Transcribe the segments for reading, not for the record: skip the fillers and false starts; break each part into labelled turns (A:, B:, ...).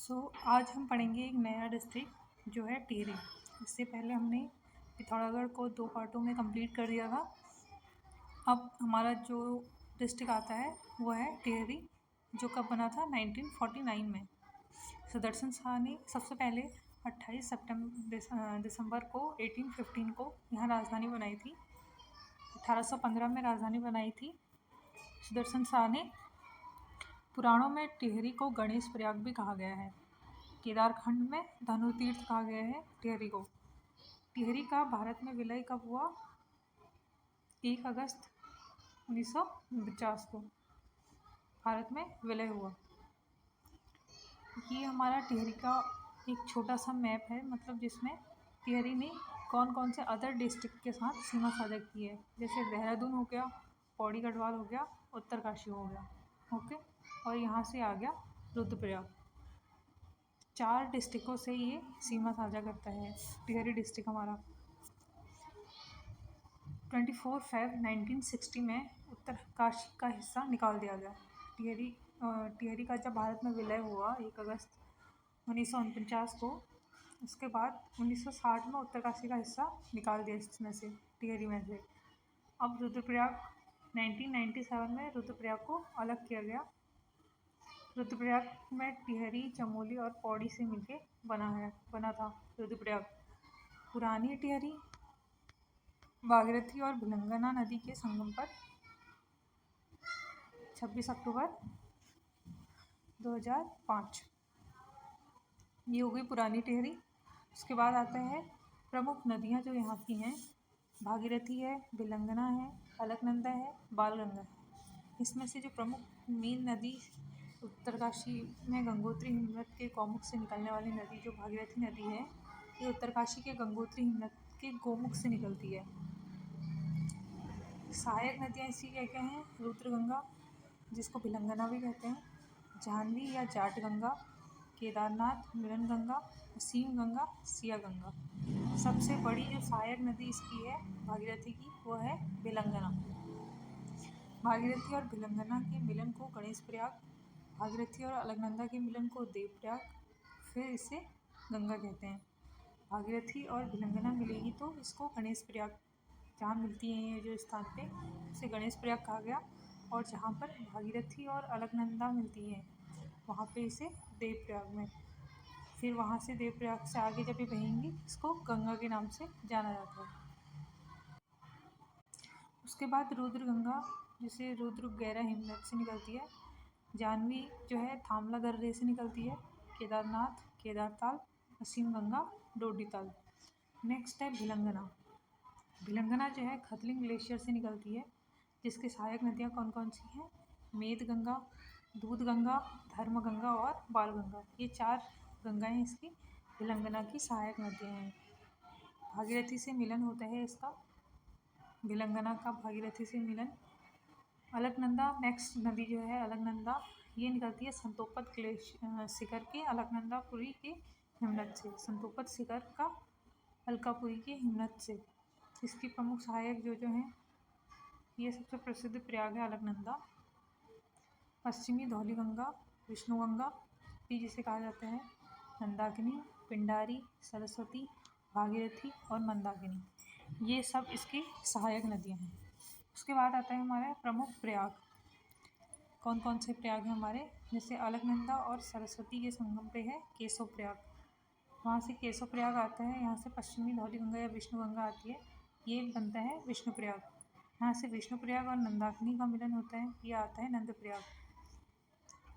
A: आज हम पढ़ेंगे एक नया डिस्ट्रिक्ट जो है टिहरी। इससे पहले हमने पिथौरागढ़ को 2 पार्टों में कंप्लीट कर दिया था। अब हमारा जो डिस्ट्रिक्ट आता है वो है टिहरी, जो कब बना था 1949 में। सुदर्शन शाह ने सबसे पहले 28 दिसंबर को 1815 को यहाँ राजधानी बनाई थी। 1815 में राजधानी बनाई थी सुदर्शन शाह ने। पुराणों में टिहरी को गणेश प्रयाग भी कहा गया है। केदारखंड में धनु तीर्थ कहा गया है टिहरी को। टिहरी का भारत में विलय कब हुआ? 1 अगस्त 1949 को भारत में विलय हुआ। ये हमारा टिहरी का एक छोटा सा मैप है, मतलब जिसमें टिहरी ने कौन कौन से अदर डिस्ट्रिक्ट के साथ सीमा साझा की है। जैसे देहरादून हो गया, पौड़ी गढ़वाल हो गया, उत्तरकाशी हो गया, ओके। और यहाँ से आ गया रुद्रप्रयाग। 4 डिस्ट्रिक्टों से ये सीमा साझा करता है टिहरी डिस्ट्रिक्ट हमारा। 24 फरवरी 1960 में उत्तरकाशी का हिस्सा निकाल दिया गया। टिहरी का जब भारत में विलय हुआ 1 अगस्त 1949 को, उसके बाद 1960 में उत्तरकाशी का हिस्सा निकाल दिया इसमें से, टिहरी में से। अब रुद्रप्रयाग 1997 में रुद्रप्रयाग को अलग किया गया। रुद्रप्रयाग में टिहरी, चमोली और पौड़ी से मिलके बना था रुद्रप्रयाग। पुरानी टिहरी भागीरथी और भिलंगना नदी के संगम पर 26 अक्टूबर 2005 ये हो गई पुरानी टिहरी। उसके बाद आता है प्रमुख नदियाँ जो यहाँ की हैं। भागीरथी है, भिलंगना है, अलकनंदा है, बालगंगा है। इसमें से जो प्रमुख मेन नदी उत्तरकाशी में गंगोत्री हिमनद के गौमुख से निकलने वाली नदी जो भागीरथी नदी है, ये उत्तरकाशी के गंगोत्री हिमनद के गौमुख से निकलती है। सहायक नदियाँ इसकी क्या क्या हैं? रुद्रगंगा, जिसको भिलंगना भी कहते हैं, जाह्नवी या जाट गंगा, केदारनाथ, मिलन गंगा, असीम गंगा, सिया गंगा। सबसे बड़ी जो सहायक नदी इसकी है भागीरथी की, वो है भिलंगना। भागीरथी और भिलंगना के मिलन को गणेश प्रयाग, भागीरथी और अलकनंदा के मिलन को देवप्रयाग, फिर इसे गंगा कहते हैं। भागीरथी और भिलंगना मिलेगी तो इसको गणेश प्रयाग, जहाँ मिलती हैं ये जो स्थान पे, उसे गणेश प्रयाग कहा गया। और जहाँ पर भागीरथी और अलकनंदा मिलती हैं वहाँ पे इसे देवप्रयाग में, फिर वहाँ से देवप्रयाग से आगे जब ये बहेंगी इसको गंगा के नाम से जाना जाता है। उसके बाद रुद्रगंगा, जिसे रुद्र गैरा हिमनद से निकलती है। जाह्नवी जो है थामला दर्रे से निकलती है। केदारनाथ, केदारताल, असीम गंगा, डोडीताल। नेक्स्ट है भिलंगना। भिलंगना जो है खतलिंग ग्लेशियर से निकलती है, जिसके सहायक नदियाँ कौन कौन सी हैं? मेद गंगा, दूध गंगा, धर्म गंगा और बाल गंगा। ये 4 गंगाएँ इसकी भिलंगना की सहायक नदियाँ हैं। भागीरथी से मिलन होता है इसका, भिलंगना का भागीरथी से मिलन। अलकनंदा नेक्स्ट नदी जो है अलकनंदा, ये निकलती है संतोपत शिखर के अलकनंदापुरी के हिमनद से, संतोपत शिखर का अलकापुरी के हिमनद से। इसकी प्रमुख सहायक जो हैं, ये सबसे प्रसिद्ध प्रयाग है अलकनंदा। पश्चिमी धौली गंगा, विष्णु गंगा भी जिसे कहा जाता है, मंदाकिनी, पिंडारी, सरस्वती, भागीरथी और मंदाकिनी, ये सब इसकी सहायक नदियाँ हैं। उसके बाद आता है हमारा प्रमुख प्रयाग। कौन कौन से प्रयाग हैं हमारे? जैसे अलकनंदा और सरस्वती के संगम पे है केशव प्रयाग, वहाँ से केशव प्रयाग आता है। यहाँ से पश्चिमी धौली गंगा या विष्णु गंगा आती है, ये बनता है विष्णु प्रयाग। यहाँ से विष्णु प्रयाग और मंदाकिनी का मिलन होता है, ये आता है नंद प्रयाग।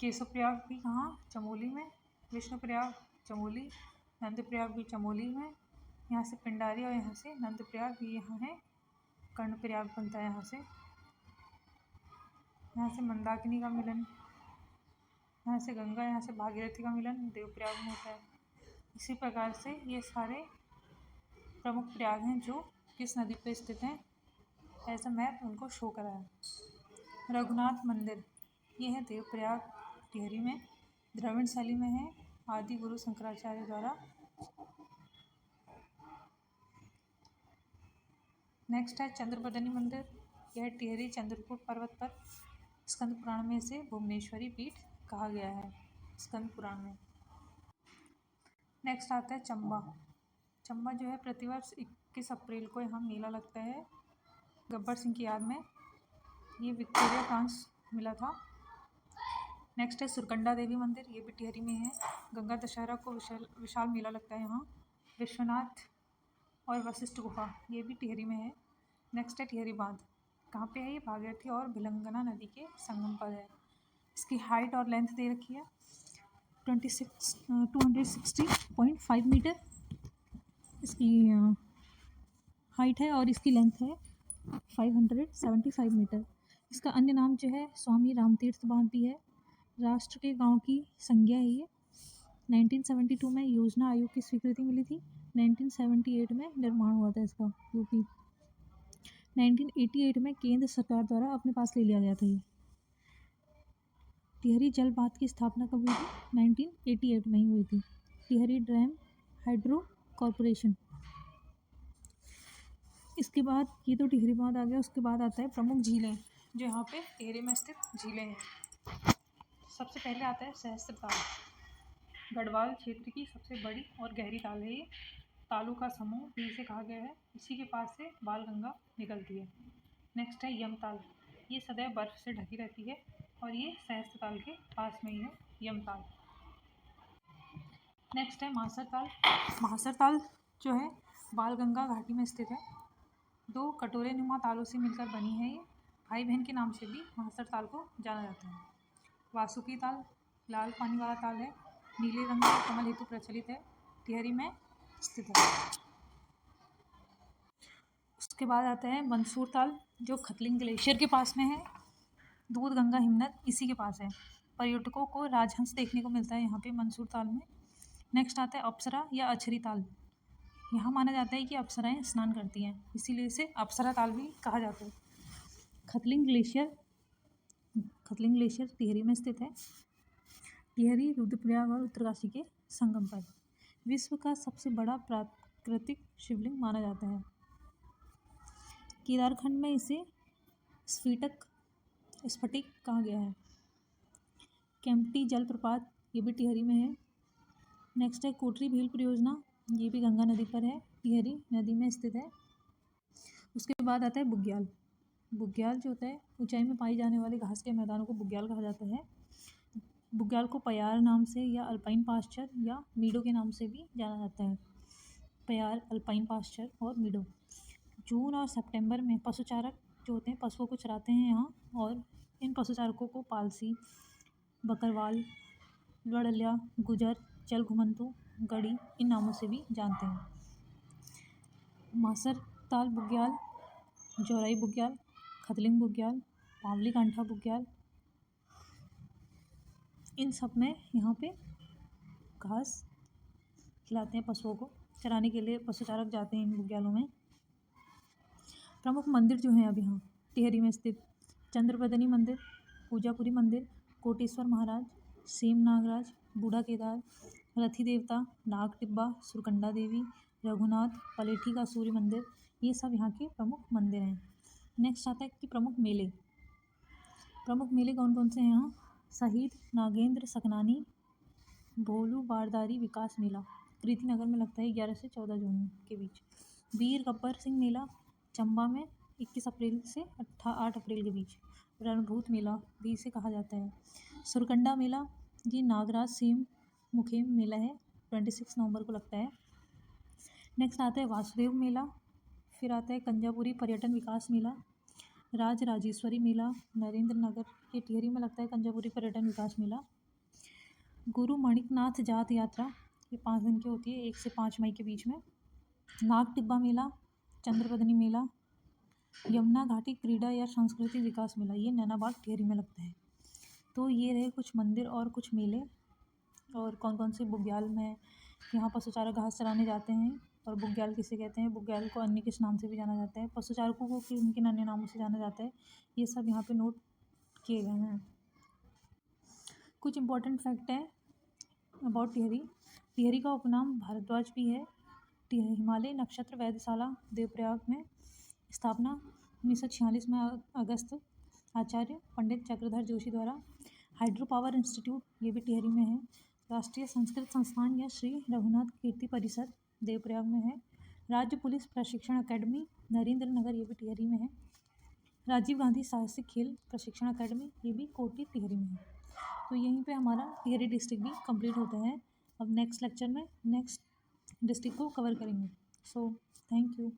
A: केशव प्रयाग भी कहाँ? चमोली में। विष्णु प्रयाग चमोली, नंद प्रयाग भी चमोली में। यहाँ से पिंडारी और यहाँ से नंद प्रयाग, ये यहाँ है कर्ण प्रयाग बनता है। यहाँ से मंदाकिनी का मिलन, यहाँ से गंगा, यहाँ से भागीरथी का मिलन देवप्रयाग में होता है। इसी प्रकार से ये सारे प्रमुख प्रयाग हैं जो किस नदी पर स्थित हैं, ऐसा मैप उनको शो करा है। रघुनाथ मंदिर, ये है देवप्रयाग टिहरी में, द्रविड़ शैली में है, आदि गुरु शंकराचार्य द्वारा। नेक्स्ट है चंद्रबदनी मंदिर, यह टिहरी चंद्रपुर पर्वत पर स्कंद पुराण में से भुवनेश्वरी पीठ कहा गया है, स्कंद पुराण में। नेक्स्ट आता है चंबा। चंबा जो है प्रतिवर्ष 21 अप्रैल को यहाँ मेला लगता है गब्बर सिंह की याद में। ये विक्टोरिया फ्रांस मिला था। नेक्स्ट है सुरकंडा देवी मंदिर, ये भी टिहरी में है। गंगा दशहरा को विशाल मेला लगता है यहाँ। विश्वनाथ और वशिष्ठ गुफा, ये भी टिहरी में है। नेक्स्ट है टिहरी बांध, कहाँ पे है ये? भागीरथी और भिलंगना नदी के संगम पर है। इसकी हाइट और लेंथ दे रखी है 260.5 मीटर इसकी हाइट है और इसकी लेंथ है 575 मीटर। इसका अन्य नाम जो है स्वामी रामतीर्थ बांध भी है। राष्ट्र के गांव की संज्ञा है ये। 1972 में योजना आयोग की स्वीकृति मिली थी। 1978 में निर्माण हुआ था इसका, यूपी। 1988 में केंद्र सरकार द्वारा अपने पास ले लिया गया था ये। टिहरी जल बांध की स्थापना कब हुई थी? 1988 में ही हुई थी। Tehri dam hydro corporation. इसके बाद ये तो टिहरी बांध आ गया। उसके बाद आता है प्रमुख झीलें, जो यहाँ पे टिहरी में स्थित झीलें हैं। सबसे पहले आता है सहस्त्र ताल, गढ़वाल क्षेत्र की सबसे बड़ी और गहरी ताल है ये। तालों का समूह भी इसे कहा गया है। इसी के पास से बालगंगा निकलती है। नेक्स्ट है यमताल, ये सदैव बर्फ से ढकी रहती है और ये सहस्त्र ताल के पास में ही है यमताल। नेक्स्ट है मासर ताल। मासर ताल जो है बालगंगा घाटी में स्थित है। 2 कटोरे नुमा तालों से मिलकर बनी है ये। भाई बहन के नाम से भी मासर ताल को जाना जाता है। वासुकी ताल लाल पानी वाला ताल है, नीले रंग के कमल हेतु प्रचलित है, टिहरी में स्थित है। उसके बाद आता है मंसूर ताल, जो खतलिंग ग्लेशियर के पास में है। दूध गंगा हिमनद इसी के पास है। पर्यटकों को राजहंस देखने को मिलता है यहाँ पे मंसूर ताल में। नेक्स्ट आता है अप्सरा या अछरी ताल। यहाँ माना जाता है कि अप्सराएं स्नान करती हैं, इसीलिए इसे अप्सरा ताल भी कहा जाता है। खतलिंग ग्लेशियर टिहरी में स्थित है। टिहरी रुद्रप्रयाग और उत्तरकाशी के संगम पर। विश्व का सबसे बड़ा प्राकृतिक शिवलिंग माना जाता है। केदारखंड में इसे स्फटिक कहा गया है। केम्प्टी जलप्रपात, ये भी टिहरी में है। नेक्स्ट है कोटरी भील परियोजना, ये भी गंगा नदी पर है, टिहरी नदी में स्थित है। उसके बाद आता है बुग्याल। बुग्याल जो होता है ऊंचाई में पाई जाने वाले घास के मैदानों को बुग्याल कहा जाता है। बुग्याल को पयार नाम से या अल्पाइन पास्चर या मीडो के नाम से भी जाना जाता है। पयार, अल्पाइन पास्चर और मीडो। जून और सितंबर में पशुचारक जो होते हैं पशुओं को चराते हैं यहाँ, और इन पशुचारकों को पालसी, बकरवाल, लड़लिया, गुजर, चल घुमंतु, गड़ी इन नामों से भी जानते हैं। मासर ताल बुग्याल, जौराई बुग्याल, खतलिंग बुग्याल, पावली कांठा बुग्याल, इन सब में यहाँ पे घास खिलाते हैं पशुओं को। चराने के लिए पशुचारक जाते हैं इन बुग्यालों में। प्रमुख मंदिर जो हैं अब यहाँ टिहरी में स्थित: चंद्रबदनी मंदिर, पूजापुरी मंदिर, कोटेश्वर महाराज, सेम नागराज, बूढ़ा केदार, रथी देवता, नाग टिब्बा, सुरकंडा देवी, रघुनाथ, पलेठी का सूर्य मंदिर, ये सब यहाँ के प्रमुख मंदिर हैं। नेक्स्ट आता है कि प्रमुख मेले कौन कौन से हैं यहाँ? शहीद नागेंद्र सकनानी भोलू बारदारी विकास मेला, कृति नगर में लगता है 11 से 14 जून के बीच। वीर गब्बर सिंह मेला चंबा में 21 अप्रैल से 8 अप्रैल के बीच। रणभूत मेला भी इसे कहा जाता है। सुरकंडा मेला ये नागराज सेम मुखेम मेला है, 26 नवंबर को लगता है। नेक्स्ट आता है वासुदेव मेला। फिर आता है कंजापुरी पर्यटन विकास मेला। राजराजेश्वरी मेला नरेंद्र नगर के टिहरी में लगता है कंजापुरी पर्यटन विकास मेला। गुरु मणिकनाथ जात यात्रा, ये 5 दिन की होती है, 1 से 5 मई के बीच में। नाग टिब्बा मेला, चंद्रबदनी मेला, यमुना घाटी क्रीड़ा या सांस्कृतिक विकास मेला, ये नैनाबाग टिहरी में लगता है। तो ये रहे कुछ मंदिर और कुछ मेले, और कौन कौन से बुग्याल में यहाँ पशुचारक घास चराने जाते हैं, और बुग्याल किसे कहते हैं, बुग्याल को अन्य किस नाम से भी जाना जाता है, पशुचारकों को किन किन अन्य नामों से जाना जाता है, ये सब यहाँ पे नोट किए गए हैं। कुछ इम्पोर्टेंट फैक्ट है अबाउट टिहरी। टिहरी का उपनाम भारद्वाज भी है। हिमालय नक्षत्र वैधशाला देवप्रयाग में स्थापना 1946 में अगस्त आचार्य पंडित चक्रधर जोशी द्वारा। हाइड्रो पावर इंस्टीट्यूट, ये भी टिहरी में है। राष्ट्रीय संस्कृत संस्थान या श्री रघुनाथ कीर्ति परिषद देवप्रयाग में है। राज्य पुलिस प्रशिक्षण अकेडमी नरेंद्र नगर, ये भी टिहरी में है। राजीव गांधी साहसिक खेल प्रशिक्षण अकेडमी, ये भी कोटी टिहरी में है। तो यहीं पे हमारा टिहरी डिस्ट्रिक्ट भी कंप्लीट होता है। अब नेक्स्ट लेक्चर में नेक्स्ट डिस्ट्रिक्ट को कवर करेंगे। So thank you.